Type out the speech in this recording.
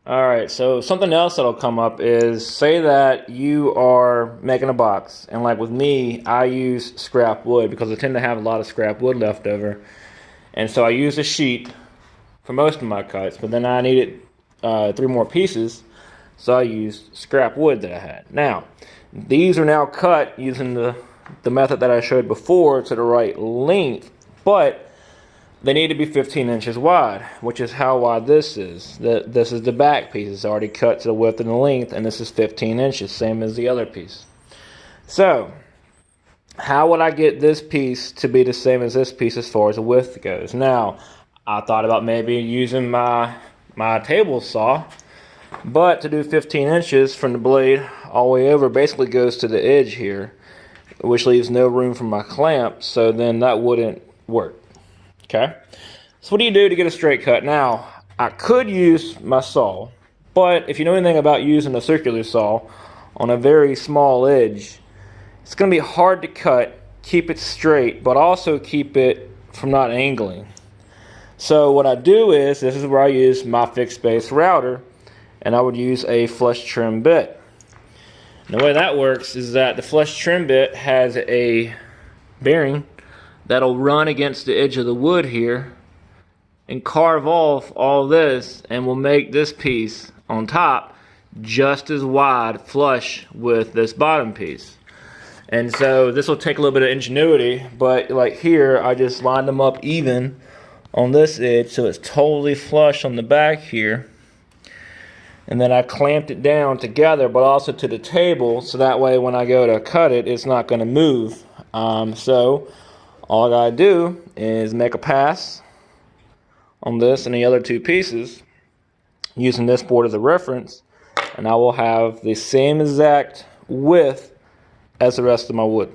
All right, so something else that'll come up is say that you are making a box, and like with me, I use scrap wood because I tend to have a lot of scrap wood left over, and so I use a sheet for most of my cuts, but then I needed three more pieces, so I used scrap wood that I had. Now, these are now cut using the method that I showed before to the right length, but they need to be 15 inches wide, which is how wide this is. This is the back piece. It's already cut to the width and the length, and this is 15 inches, same as the other piece. So, how would I get this piece to be the same as this piece as far as the width goes? Now, I thought about maybe using my table saw, but to do 15 inches from the blade all the way over basically goes to the edge here, which leaves no room for my clamp, so then that wouldn't work. Okay, so what do you do to get a straight cut? Now, I could use my saw, but if you know anything about using a circular saw on a very small edge, it's going to be hard to cut, keep it straight, but also keep it from not angling. So what I do is, this is where I use my fixed base router, and I would use a flush trim bit. And the way that works is that the flush trim bit has a bearing that'll run against the edge of the wood here and carve off all this, and will make this piece on top just as wide flush with this bottom piece. And so this will take a little bit of ingenuity, but like here I just lined them up even on this edge so it's totally flush on the back here, and then I clamped it down together but also to the table, so that way when I go to cut it, it's not going to move. So all I gotta do is make a pass on this and the other two pieces using this board as a reference, and I will have the same exact width as the rest of my wood.